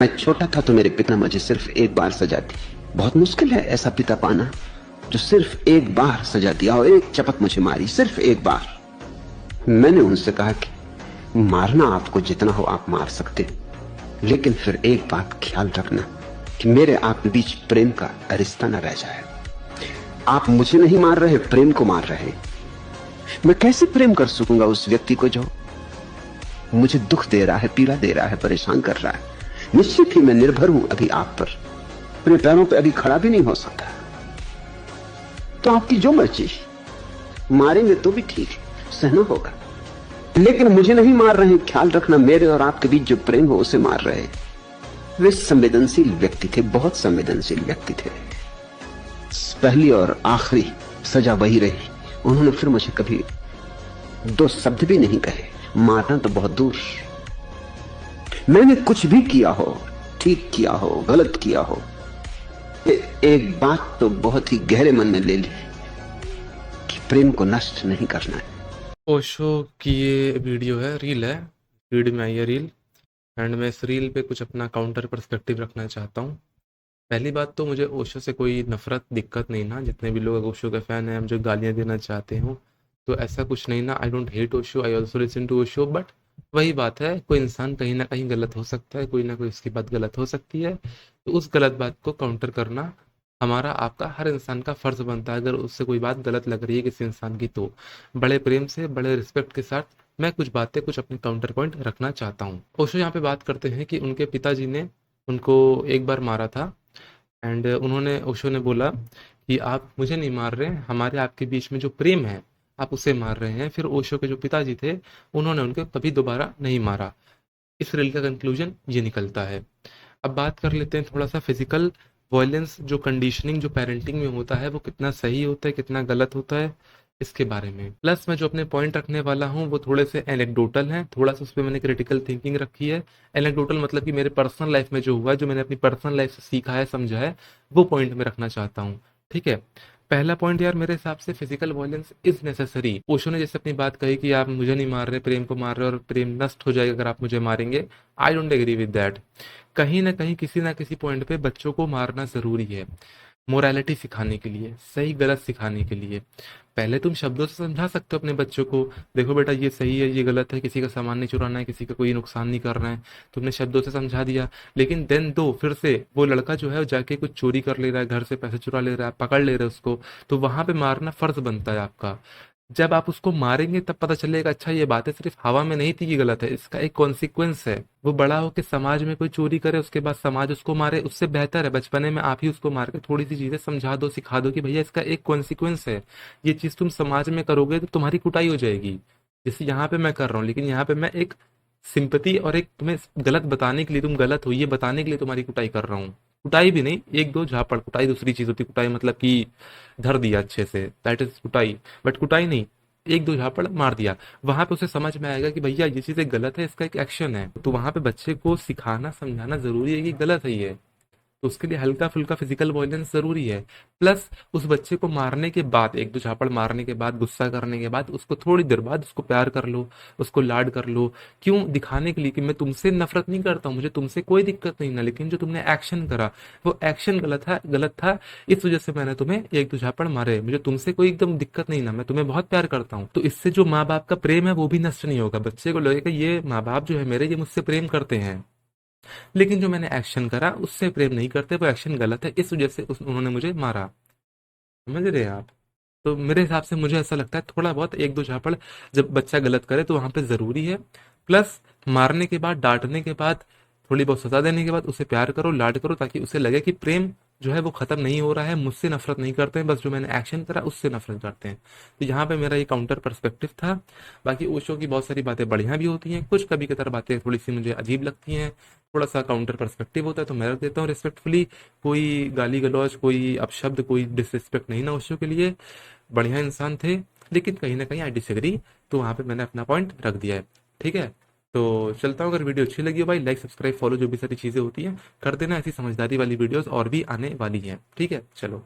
मैं छोटा था तो मेरे पिता मुझे सिर्फ एक बार सजा दी। बहुत मुश्किल है ऐसा पिता पाना जो सिर्फ एक बार सजा दिया और एक चपत मुझे मारी, सिर्फ एक बार। मैंने उनसे कहा कि मारना आपको जितना हो आप मार सकते, लेकिन फिर एक बात ख्याल रखना कि मेरे आपके बीच प्रेम का रिश्ता न रह जाए। आप मुझे नहीं मार रहे, प्रेम को मार रहे। मैं कैसे प्रेम कर सकूंगा उस व्यक्ति को जो मुझे दुख दे रहा है, पीड़ा दे रहा है, परेशान कर रहा है। निश्चित ही मैं निर्भर हूं अभी आप पर, अपने पैरों पर अभी खड़ा भी नहीं हो सकता। तो आपकी जो मर्जी, मारेंगे तो भी ठीक है, सहना होगा, लेकिन मुझे नहीं मार रहे। ख्याल रखना मेरे और आपके बीच जो प्रेम हो उसे मार रहे। वे संवेदनशील व्यक्ति थे, बहुत संवेदनशील व्यक्ति थे। पहली और आखिरी सजा वही रही। उन्होंने फिर मुझे कभी दो शब्द भी नहीं कहे, मारना तो बहुत दूर। मैंने कुछ भी किया हो, ठीक किया हो, गलत किया हो, एक बात तो बहुत ही गहरे मन में ले ली कि प्रेम को नष्ट नहीं करना है। ओशो की ये वीडियो है, रील है, फीड में आई है रील। एंड मैं इस रील पे कुछ अपना काउंटर पर्सपेक्टिव रखना चाहता हूँ। पहली बात तो मुझे ओशो से कोई नफरत दिक्कत नहीं ना, जितने भी लोग ओशो के फैन हैं मुझे गालियाँ देना चाहते हो तो ऐसा कुछ नहीं ना। I don't hate Osho, I also listen to Osho, but वही बात है, कोई इंसान कहीं ना कहीं गलत हो सकता है, कोई ना कोई उसकी बात गलत हो सकती है, तो उस गलत बात को काउंटर करना हमारा आपका हर इंसान का फर्ज बनता है। अगर उससे कोई बात गलत लग रही है किसी इंसान की तो बड़े प्रेम से, बड़े रिस्पेक्ट के साथ मैं कुछ बातें, कुछ अपने काउंटर पॉइंट रखना चाहता हूँ। ओशो यहाँ पे बात करते हैं कि उनके पिताजी ने उनको एक बार मारा था। एंड उन्होंने, ओशो ने बोला कि आप मुझे नहीं मार रहे, हमारे आपके बीच में जो प्रेम है आप उसे मार रहे हैं। फिर ओशो के जो पिताजी थे उन्होंने उनको कभी दोबारा नहीं मारा। इस रील का कंक्लूजन ये निकलता है। अब बात कर लेते हैं थोड़ा सा फिजिकल वायलेंस, जो कंडीशनिंग जो पेरेंटिंग में होता है वो कितना सही होता है, कितना गलत होता है, इसके बारे में। प्लस मैं जो अपने पॉइंट रखने वाला हूँ वो थोड़े से एनेक्डोटल हैं, थोड़ा सा उस पर मैंने क्रिटिकल थिंकिंग रखी है। एनेक्डोटल मतलब कि मेरे पर्सनल लाइफ में जो हुआ है, जो मैंने अपनी पर्सनल लाइफ से सीखा है, समझा है, वो पॉइंट में रखना चाहता हूँ। ठीक है। पहला पॉइंट यार, मेरे हिसाब से physical violence is necessary. Osho ने जैसे अपनी बात कही कि आप मुझे नहीं मार रहे, प्रेम को मार रहे, और प्रेम नष्ट हो जाएगा अगर आप मुझे मारेंगे। I don't agree with that. कहीं ना कहीं किसी ना किसी पॉइंट पे बच्चों को मारना जरूरी है, मोरालिटी सिखाने के लिए, सही गलत सिखाने के लिए। पहले तुम शब्दों से समझा सकते हो अपने बच्चों को, देखो बेटा ये सही है, ये गलत है, किसी का सामान नहीं चुराना है, किसी का कोई नुकसान नहीं करना है, तुमने शब्दों से समझा दिया। लेकिन देन दो फिर से वो लड़का जो है वो जाके कुछ चोरी कर ले रहा है, घर से पैसे चुरा ले रहा है, पकड़ ले रहे हैं उसको, तो वहां पे मारना फर्ज बनता है आपका। जब आप उसको मारेंगे तब पता चलेगा अच्छा ये बातें सिर्फ हवा में नहीं थी कि गलत है, इसका एक कॉन्सिक्वेंस है। वो बड़ा होकर समाज में कोई चोरी करे, उसके बाद समाज उसको मारे, उससे बेहतर है बचपने में आप ही उसको मार के थोड़ी सी चीजें समझा दो, सिखा दो कि भैया इसका एक कॉन्सिक्वेंस है। ये चीज तुम समाज में करोगे तो तुम्हारी कुटाई हो जाएगी, जैसे यहाँ पे मैं कर रहा हूँ। लेकिन यहाँ पे मैं एक सिंपति और एक तुम्हें गलत बताने के लिए, तुम गलत हो ये बताने के लिए तुम्हारी कुटाई कर रहा हूँ। कुटाई भी नहीं, एक दो झापड़, कुटाई दूसरी चीज होती है। कुटाई मतलब कि धर दिया अच्छे से, दैट इज कुटाई। बट कुटाई नहीं, एक दो झापड़ मार दिया। वहां पे उसे समझ में आएगा कि भैया ये चीजें गलत है, इसका एक एक्शन है। तो वहां पे बच्चे को सिखाना समझाना जरूरी है कि गलत है ये, तो उसके लिए हल्का फुल्का फिजिकल वायलेंस जरूरी है। प्लस उस बच्चे को मारने के बाद, एक दो झापड़ मारने के बाद, गुस्सा करने के बाद, उसको थोड़ी देर बाद उसको प्यार कर लो, उसको लाड कर लो। क्यों? दिखाने के लिए कि मैं तुमसे नफरत नहीं करता हूँ, मुझे तुमसे कोई दिक्कत नहीं ना, लेकिन जो तुमने एक्शन करा वो एक्शन गलत था, गलत था, इस वजह से मैंने तुम्हें एक दो झापड़ मारे। मुझे तुमसे कोई एकदम दिक्कत नहीं ना, मैं तुम्हें बहुत प्यार करता हूँ। तो इससे जो माँ बाप का प्रेम है वो भी नष्ट नहीं होगा। बच्चे को लगेगा ये माँ बाप जो है मेरे, ये मुझसे प्रेम करते हैं, लेकिन जो मैंने एक्शन करा उससे प्रेम नहीं करते, वो एक्शन गलत है, इस वजह से उन्होंने मुझे मारा। समझ रहे हैं आप? तो मेरे हिसाब से मुझे ऐसा लगता है थोड़ा बहुत एक दो झापड़ जब बच्चा गलत करे तो वहां पे जरूरी है। प्लस मारने के बाद, डांटने के बाद, थोड़ी बहुत सजा देने के बाद उसे प्यार करो, लाड करो, ताकि उसे लगे कि प्रेम जो है वो खत्म नहीं हो रहा है, मुझसे नफरत नहीं करते हैं, बस जो मैंने एक्शन करा उससे नफरत करते हैं। तो यहाँ पे मेरा ये काउंटर पर्सपेक्टिव था। बाकी ओशो की बहुत सारी बातें बढ़िया भी होती हैं, कुछ कभी कतर बातें थोड़ी सी मुझे अजीब लगती हैं, थोड़ा सा काउंटर पर्सपेक्टिव होता है तो मैं रख देता हूँ रिस्पेक्टफुली। कोई गाली गलौज, कोई अपशब्द, कोई डिसरिस्पेक्ट नहीं ना ओशो के लिए, बढ़िया इंसान थे। लेकिन कहीं ना कहीं आई डिसएग्री, तो वहां पे मैंने अपना पॉइंट रख दिया है। ठीक है। तो चलता हूँ, अगर वीडियो अच्छी लगी हो भाई, लाइक सब्सक्राइब फॉलो जो भी सारी चीजें होती हैं कर देना। ऐसी समझदारी वाली वीडियोस और भी आने वाली हैं। ठीक है, चलो।